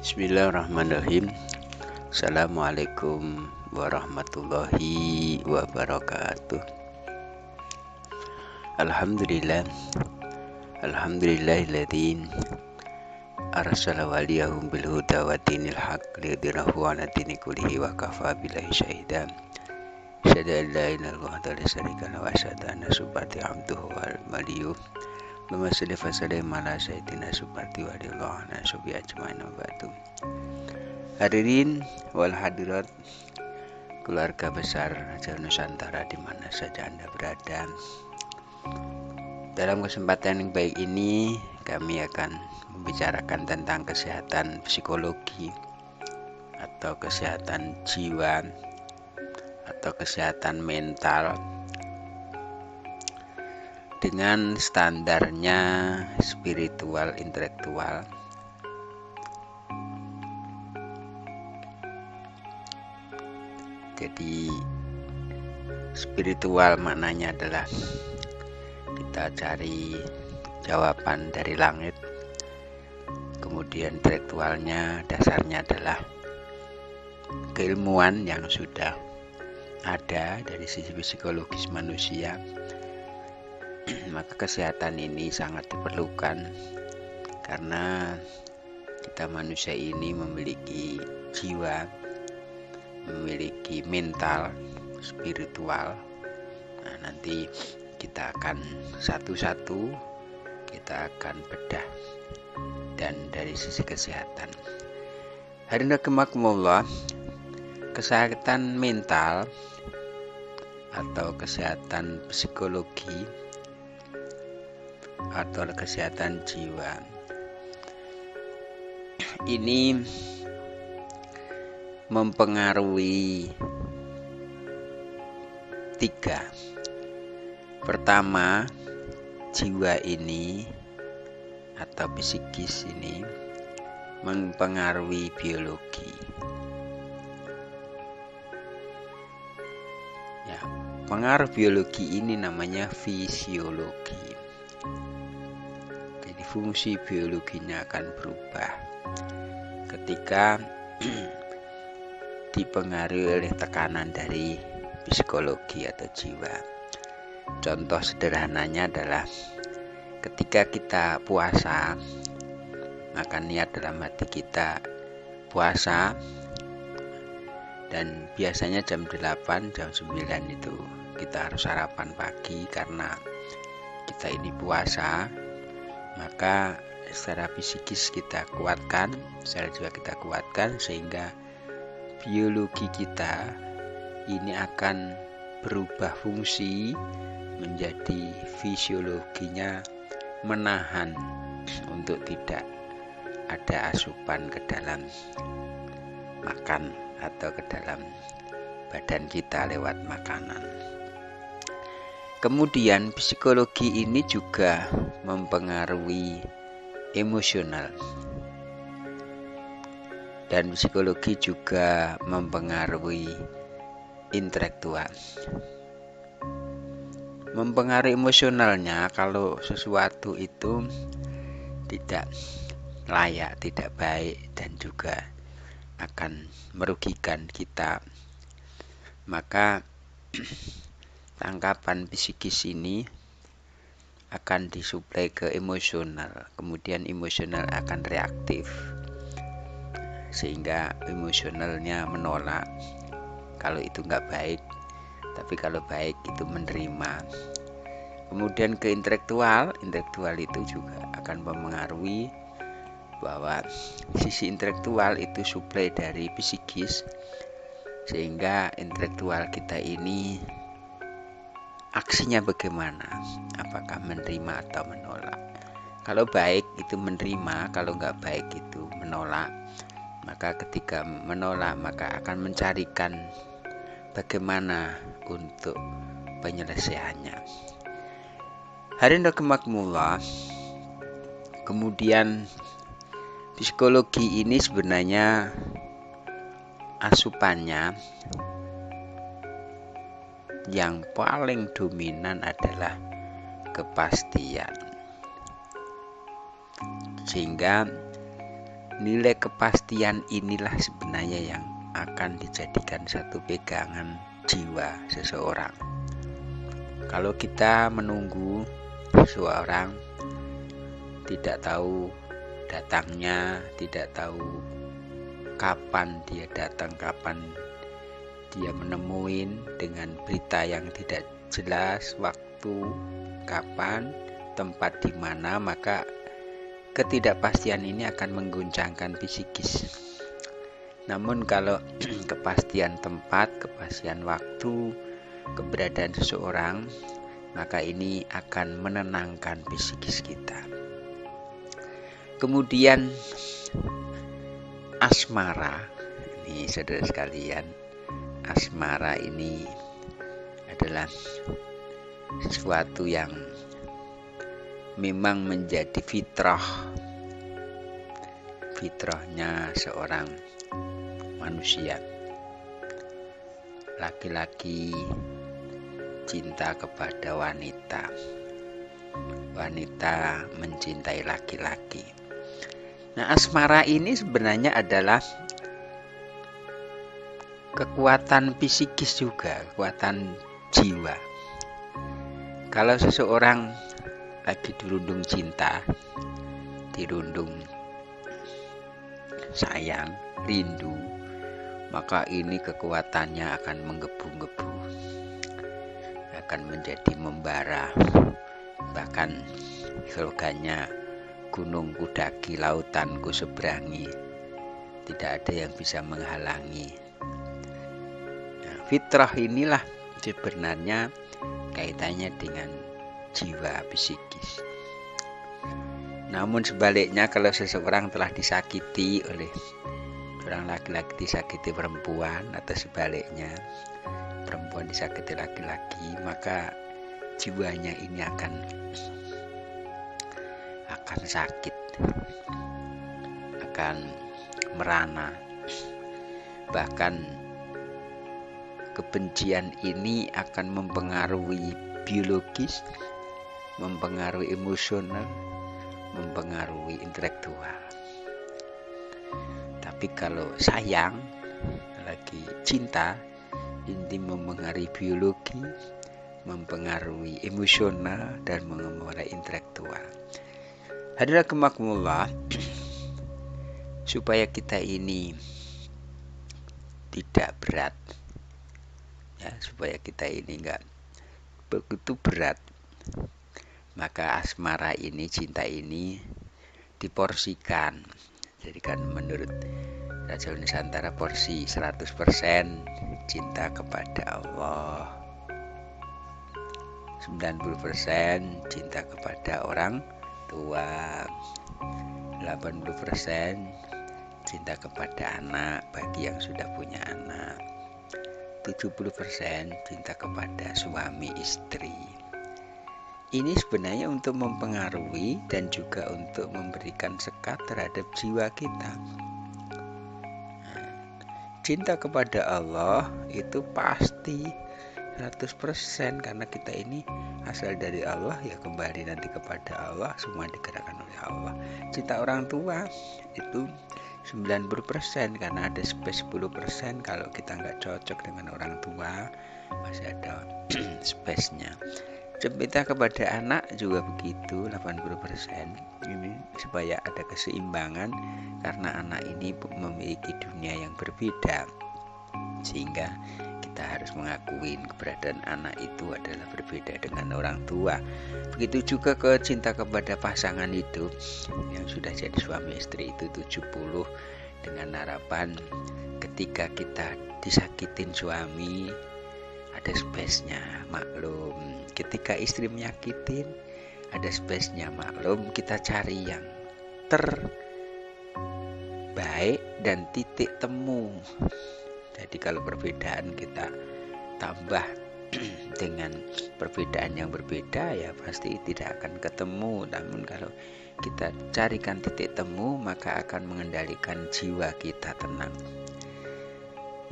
Bismillahirrahmanirrahim. Assalamualaikum warahmatullahi wabarakatuh. Alhamdulillah. Alhamdulillahilladzi arsala waliyahum bil huda wa dinil haqq liyudhhirahu 'ala dini kullihi wa kafa billahi syahida. Asyhadu an la ilaha illallah wa la syarika lahu wa asyhadu anna subhanahu abduhu wal maliyyu. Allahumma shalli wa sallim ala sayyidina subhanahu wa ta'ala subhi ajmain wa ba'du. Hadirin wal hadirat, keluarga besar Jalur Nusantara di mana saja Anda berada. Dalam kesempatan yang baik ini kami akan membicarakan tentang kesehatan psikologi atau kesehatan jiwa atau kesehatan mental dengan standarnya spiritual intelektual. Jadi spiritual maknanya adalah kita cari jawaban dari langit, kemudian intelektualnya dasarnya adalah keilmuan yang sudah ada dari sisi psikologis manusia. Maka kesehatan ini sangat diperlukan karena kita manusia ini memiliki jiwa, memiliki mental, spiritual. Nah, nanti kita akan satu-satu kita akan bedah dan dari sisi kesehatan. Hadirin rahimakumullah, kesehatan mental atau kesehatan psikologi atau kesehatan jiwa ini mempengaruhi tiga. Pertama, jiwa ini atau psikis ini mempengaruhi biologi. Ya, pengaruh biologi ini namanya fisiologi. Jadi fungsi biologinya akan berubah ketika dipengaruhi oleh tekanan dari psikologi atau jiwa. Contoh sederhananya adalah ketika kita puasa, maka niat dalam hati kita puasa, dan biasanya jam 8, jam 9 itu kita harus sarapan pagi karena kita ini puasa. Maka secara psikis kita kuatkan, secara jiwa kita kuatkan, sehingga biologi kita ini akan berubah fungsi menjadi fisiologinya menahan untuk tidak ada asupan ke dalam makan atau ke dalam badan kita lewat makanan. Kemudian psikologi ini juga mempengaruhi emosional, dan psikologi juga mempengaruhi intelektual. Mempengaruhi emosionalnya, kalau sesuatu itu tidak layak, tidak baik, dan juga akan merugikan kita, maka tangkapan psikis ini akan disuplai ke emosional, kemudian emosional akan reaktif sehingga emosionalnya menolak kalau itu nggak baik, tapi kalau baik itu menerima. Kemudian ke intelektual itu juga akan mempengaruhi bahwa sisi intelektual itu suplai dari psikis, sehingga intelektual kita ini aksinya bagaimana, apakah menerima atau menolak. Kalau baik itu menerima, kalau nggak baik itu menolak. Maka ketika menolak, maka akan mencarikan bagaimana untuk penyelesaiannya. Hadirin rahimakumullah, kemudian psikologi ini sebenarnya asupannya yang paling dominan adalah kepastian. Sehingga Nilai kepastian inilah sebenarnya yang akan dijadikan satu pegangan jiwa seseorang. Kalau kita menunggu seseorang, tidak tahu datangnya, tidak tahu kapan dia datang, kapan dia menemuin dengan berita yang tidak jelas, waktu, kapan, tempat di mana, maka ketidakpastian ini akan mengguncangkan psikis. Namun kalau kepastian tempat, kepastian waktu, keberadaan seseorang, maka ini akan menenangkan psikis kita. Kemudian asmara, ini saudara sekalian, asmara ini adalah sesuatu yang memang menjadi fitrahnya seorang manusia. Laki-laki cinta kepada wanita, wanita mencintai laki-laki. Nah, asmara ini sebenarnya adalah kekuatan psikis juga, kekuatan jiwa. Kalau seseorang lagi dirundung cinta, dirundung sayang, rindu, maka ini kekuatannya akan menggebu-gebu, akan menjadi membara. Bahkan slogannya, gunungku daki, lautanku seberangi, tidak ada yang bisa menghalangi. Nah, fitrah inilah sebenarnya kaitannya dengan jiwa psikis. Namun sebaliknya, kalau seseorang telah disakiti oleh orang laki-laki, disakiti perempuan, atau sebaliknya perempuan disakiti laki-laki, maka jiwanya ini akan sakit, akan merana. Bahkan kebencian ini akan mempengaruhi biologis, mempengaruhi emosional, mempengaruhi intelektual. Tapi kalau sayang, lagi cinta, ini mempengaruhi biologi, mempengaruhi emosional, dan mempengaruhi intelektual. Hadirin rahimakumullah, supaya kita ini tidak berat, ya, supaya kita ini enggak begitu berat, maka asmara ini, cinta ini diporsikan. Jadi kan menurut Raja Nusantara, porsi 100% cinta kepada Allah, 90% cinta kepada orang tua, 80% cinta kepada anak bagi yang sudah punya anak, 70% cinta kepada suami istri. Ini sebenarnya untuk mempengaruhi dan juga untuk memberikan sekat terhadap jiwa kita. Cinta kepada Allah itu pasti 100%, karena kita ini asal dari Allah, ya kembali nanti kepada Allah, semua digerakkan oleh Allah. Cinta orang tua itu 90%, karena ada space 10%. Kalau kita nggak cocok dengan orang tua, masih ada space-nya. Cinta kepada anak juga begitu, 80%. Ini supaya ada keseimbangan, karena anak ini memiliki dunia yang berbeda, sehingga kita harus mengakui keberadaan anak itu adalah berbeda dengan orang tua. Begitu juga ke cinta kepada pasangan hidup yang sudah jadi suami istri, itu 70, dengan harapan ketika kita disakitin suami, ada space-nya, maklum. Ketika istri menyakitin, ada space-nya, maklum. Kita cari yang terbaik dan titik temu. Jadi kalau perbedaan kita tambah dengan perbedaan yang berbeda, ya pasti tidak akan ketemu. Namun kalau kita carikan titik temu, maka akan mengendalikan jiwa kita tenang.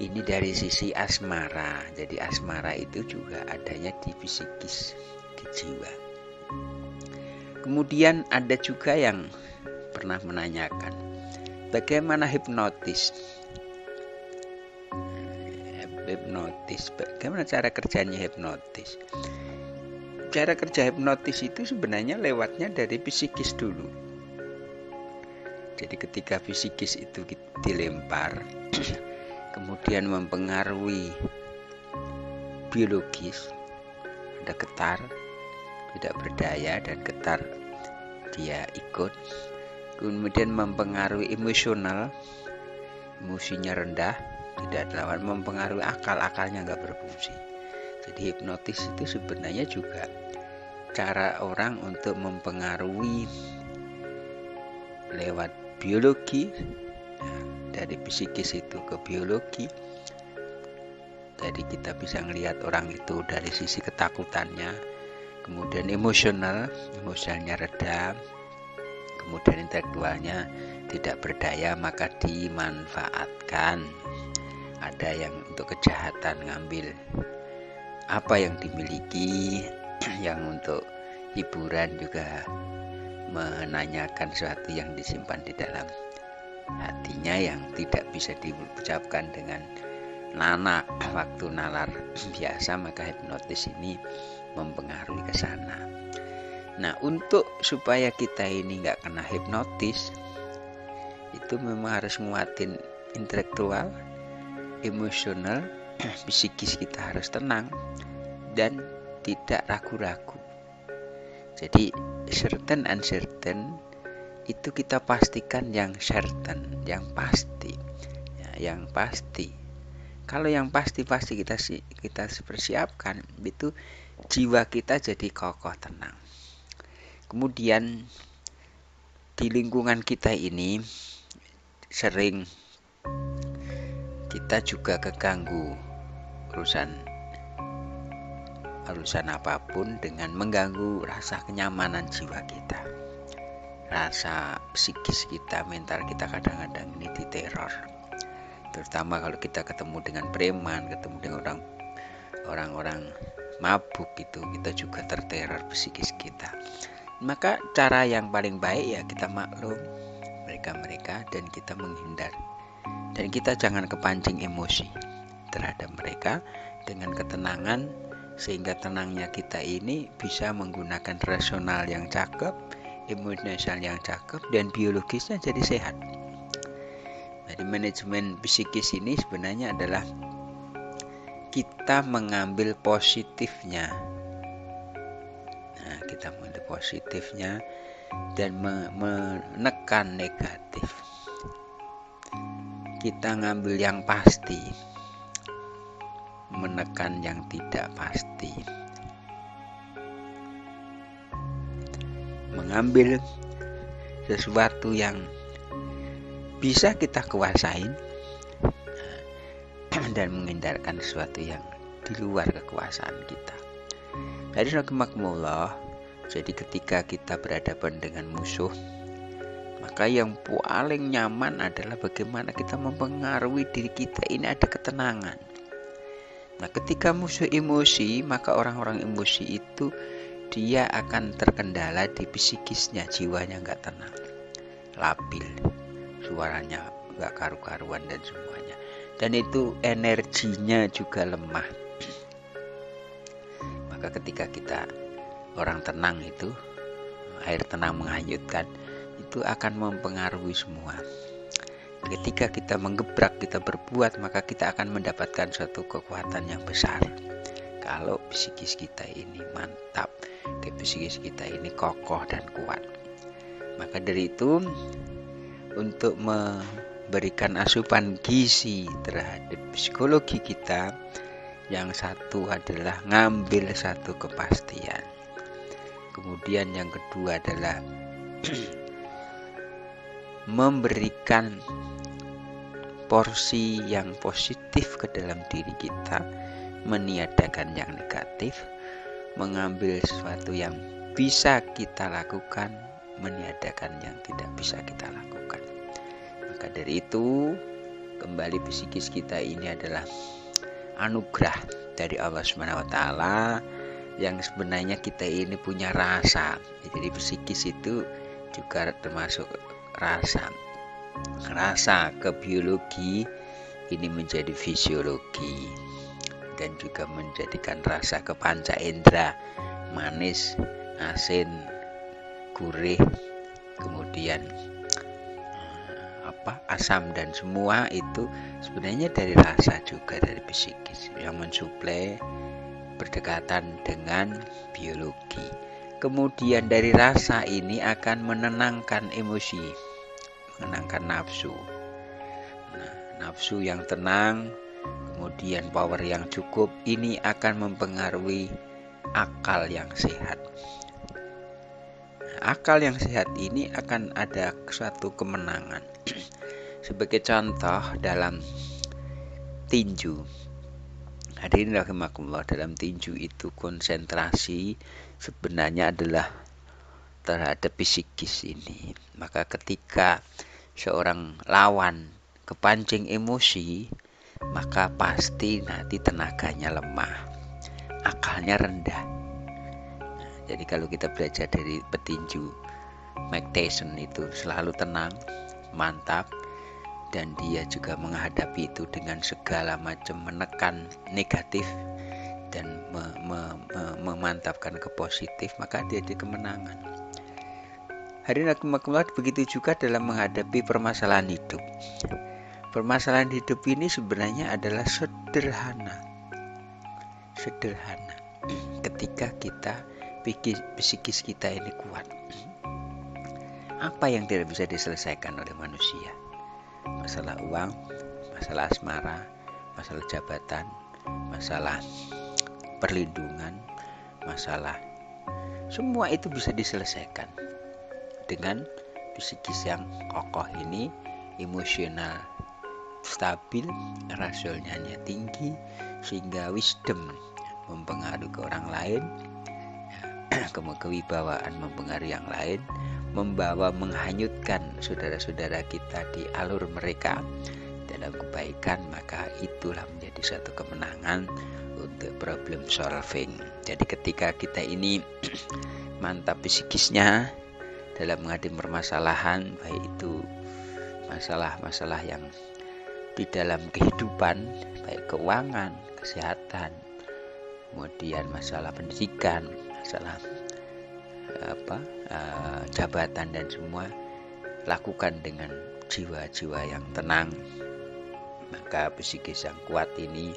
Ini dari sisi asmara. Jadi asmara itu juga adanya di psikis, di jiwa. Kemudian ada juga yang pernah menanyakan, Bagaimana hipnotis? Bagaimana cara kerjanya hipnotis? Cara kerja hipnotis itu sebenarnya lewatnya dari psikis dulu. Jadi ketika psikis itu dilempar, kemudian mempengaruhi biologis, ada getar, tidak berdaya, dan getar dia ikut. Kemudian mempengaruhi emosional, emosinya rendah, tidak lawan, mempengaruhi akalnya nggak berfungsi. Jadi hipnotis itu sebenarnya juga cara orang untuk mempengaruhi lewat biologi, dari psikis itu ke biologi. Jadi kita bisa melihat orang itu dari sisi ketakutannya, kemudian emosionalnya reda, kemudian intelektualnya tidak berdaya, maka dimanfaatkan. Ada yang untuk kejahatan ngambil apa yang dimiliki, yang untuk hiburan juga menanyakan sesuatu yang disimpan di dalam hatinya yang tidak bisa diucapkan dengan waktu nalar biasa, maka hipnotis ini mempengaruhi ke sana. Nah, untuk supaya kita ini nggak kena hipnotis, itu memang harus nguatin intelektual, emosional, psikis kita harus tenang dan tidak ragu-ragu. Jadi certain uncertain itu kita pastikan yang certain, yang pasti, ya, yang pasti. Kalau yang pasti kita persiapkan, itu jiwa kita jadi kokoh tenang. Kemudian di lingkungan kita ini sering kita juga keganggu urusan apapun dengan mengganggu rasa kenyamanan jiwa kita, rasa psikis kita, mental kita kadang-kadang ini diteror. Terutama kalau kita ketemu dengan preman, ketemu dengan orang-orang mabuk, itu kita juga terteror psikis kita. Maka cara yang paling baik ya kita maklum mereka dan kita menghindar, dan kita jangan kepancing emosi terhadap mereka dengan ketenangan, sehingga tenangnya kita ini bisa menggunakan rasional yang cakep, emosional yang cakep, dan biologisnya jadi sehat. Jadi manajemen psikis ini sebenarnya adalah kita mengambil positifnya. Nah, kita mengambil positifnya dan menekan negatif. Kita ngambil yang pasti, menekan yang tidak pasti. Mengambil sesuatu yang bisa kita kuasain dan menghindarkan sesuatu yang di luar kekuasaan kita. Jadi rahimakumullah, jadi ketika kita berhadapan dengan musuh, maka yang paling nyaman adalah bagaimana kita mempengaruhi diri kita ini ada ketenangan. Nah, ketika musuh emosi, maka orang-orang emosi itu dia akan terkendala di psikisnya, jiwanya nggak tenang, labil, suaranya nggak karu-karuan dan semuanya, dan itu energinya juga lemah. Maka ketika kita orang tenang, itu air tenang menghanyutkan, itu akan mempengaruhi semua. Ketika kita menggebrak, kita berbuat, maka kita akan mendapatkan suatu kekuatan yang besar. Kalau psikis kita ini mantap, psikis kita ini kokoh dan kuat. Maka dari itu, untuk memberikan asupan gizi terhadap psikologi kita, yang satu adalah ngambil satu kepastian. Kemudian yang kedua adalah memberikan porsi yang positif ke dalam diri kita, meniadakan yang negatif, mengambil sesuatu yang bisa kita lakukan, meniadakan yang tidak bisa kita lakukan. Maka dari itu, kembali psikis kita ini adalah anugerah dari Allah Subhanahu wa taala, yang sebenarnya kita ini punya rasa. Jadi psikis itu juga termasuk rasa. rasa ke biologi ini menjadi fisiologi, dan juga menjadikan rasa ke panca indera, manis, asin, gurih, kemudian asam, dan semua itu sebenarnya dari rasa juga, dari psikis yang mensuplai berdekatan dengan biologi. Kemudian dari rasa ini akan menenangkan emosi, menenangkan nafsu. Nah, nafsu yang tenang, kemudian power yang cukup, ini akan mempengaruhi akal yang sehat. Akal yang sehat ini akan ada suatu kemenangan. Sebagai contoh, dalam tinju, hadirin rahimakumullah, dalam tinju itu konsentrasi sebenarnya adalah terhadap psikis ini. Maka ketika seorang lawan kepancing emosi, maka pasti nanti tenaganya lemah, akalnya rendah. Jadi kalau kita belajar dari petinju Mike Tyson, itu selalu tenang, mantap, dan dia juga menghadapi itu dengan segala macam menekan negatif dan memantapkan ke positif, maka dia di kemenangan. Hadirin rahimakumullah, begitu juga dalam menghadapi permasalahan hidup. Permasalahan hidup ini sebenarnya adalah sederhana. Ketika kita psikis kita ini kuat, apa yang tidak bisa diselesaikan oleh manusia? Masalah uang, masalah asmara, masalah jabatan, masalah perlindungan, masalah, semua itu bisa diselesaikan dengan psikis yang kokoh ini, emosional stabil, rasionalnya tinggi, sehingga wisdom mempengaruhi ke orang lain, kewibawaan mempengaruhi yang lain, menghanyutkan saudara-saudara kita di alur mereka dalam kebaikan. Maka itulah menjadi satu kemenangan untuk problem solving. Jadi ketika kita ini mantap psikisnya dalam menghadapi permasalahan, baik itu masalah-masalah yang di dalam kehidupan, baik keuangan, kesehatan, kemudian masalah pendidikan, masalah jabatan, dan semua, lakukan dengan jiwa-jiwa yang tenang. Maka psikis yang kuat ini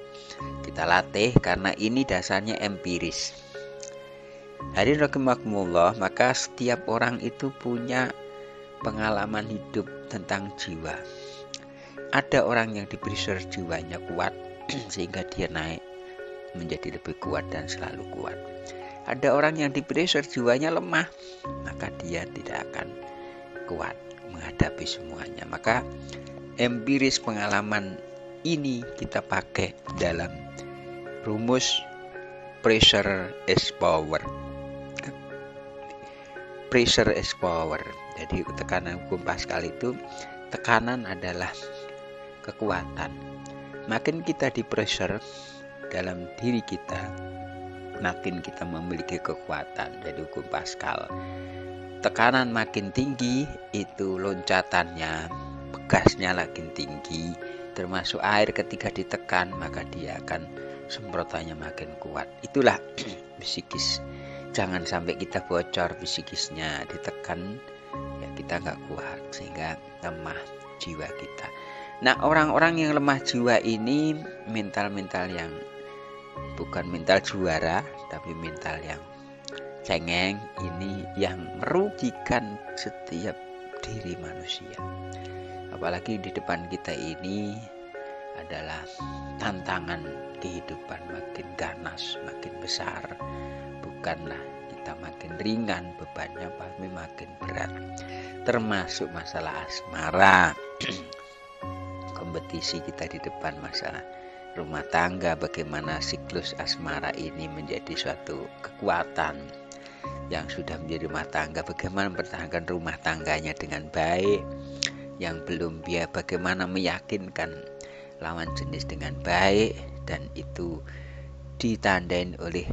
kita latih, karena ini dasarnya empiris. Hadirin rahimakumullah, maka setiap orang itu punya pengalaman hidup tentang jiwa. Ada orang yang diberi jiwanya kuat sehingga dia naik menjadi lebih kuat dan selalu kuat. Ada orang yang diberi jiwanya lemah, maka dia tidak akan kuat menghadapi semuanya. Maka empiris pengalaman ini kita pakai dalam rumus pressure is power. Pressure is power. Jadi tekanan hukum Pascal itu, tekanan adalah kekuatan. Makin kita di pressure dalam diri kita, makin kita memiliki kekuatan. Jadi hukum Pascal, tekanan makin tinggi itu loncatannya, gasnya makin tinggi. Termasuk air ketika ditekan, maka dia akan semprotannya makin kuat. Itulah psikis. Jangan sampai kita bocor psikisnya, ditekan ya kita nggak kuat, sehingga lemah jiwa kita. Nah, orang-orang yang lemah jiwa ini mental-mental yang bukan mental juara, tapi mental yang cengeng, ini yang merugikan setiap diri manusia. Apalagi di depan kita ini adalah tantangan kehidupan makin ganas, makin besar. Bukanlah kita makin ringan bebannya, tapi makin berat. Termasuk masalah asmara, kompetisi kita di depan, masalah rumah tangga, bagaimana siklus asmara ini menjadi suatu kekuatan. Yang sudah menjadi rumah tangga, bagaimana mempertahankan rumah tangganya dengan baik. Yang belum, bagaimana meyakinkan lawan jenis dengan baik, dan itu ditandain oleh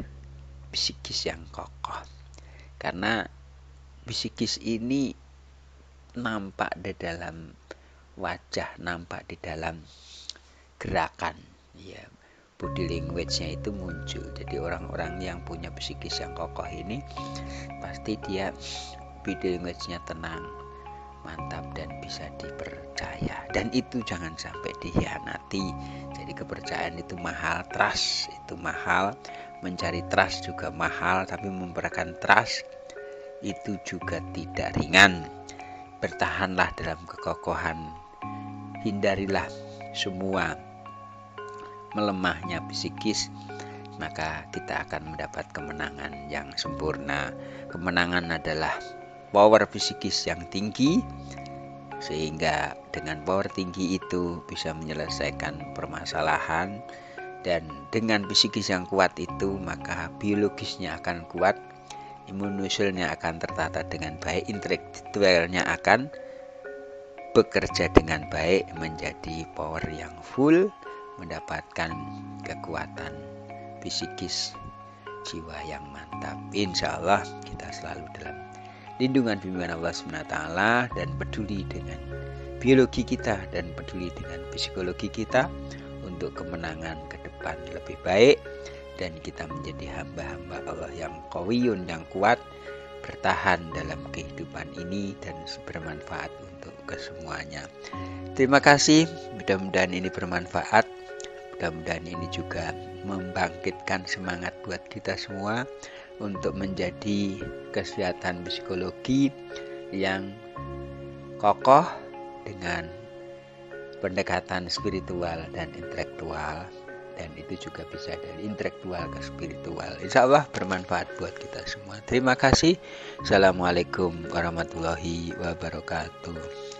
psikis yang kokoh. Karena psikis ini nampak di dalam wajah nampak di dalam gerakan, ya. Body language-nya itu muncul. Jadi orang-orang yang punya psikis yang kokoh ini pasti dia body language-nya tenang, mantap, dan bisa dipercaya. Dan itu jangan sampai dikhianati. Jadi kepercayaan itu mahal, trust itu mahal, mencari trust juga mahal, tapi memberikan trust itu juga tidak ringan. Bertahanlah dalam kekokohan, hindarilah semua melemahnya psikis, maka kita akan mendapat kemenangan yang sempurna. Kemenangan adalah power psikis yang tinggi, sehingga dengan power tinggi itu bisa menyelesaikan permasalahan. Dan dengan psikis yang kuat itu, maka biologisnya akan kuat, imunosilnya akan tertata dengan baik, intelektualnya akan bekerja dengan baik, menjadi power yang full, mendapatkan kekuatan psikis jiwa yang mantap. Insya Allah kita selalu dalam lindungan bimbingan Allah SWT dan peduli dengan biologi kita dan peduli dengan psikologi kita untuk kemenangan ke depan lebih baik, dan kita menjadi hamba-hamba Allah yang qawiyun, yang kuat, bertahan dalam kehidupan ini dan bermanfaat untuk kesemuanya. Terima kasih, mudah-mudahan ini bermanfaat, mudah-mudahan ini juga membangkitkan semangat buat kita semua untuk menjadi kesehatan psikologi yang kokoh dengan pendekatan spiritual dan intelektual, dan itu juga bisa dari intelektual ke spiritual. Insya Allah bermanfaat buat kita semua. Terima kasih. Assalamualaikum warahmatullahi wabarakatuh.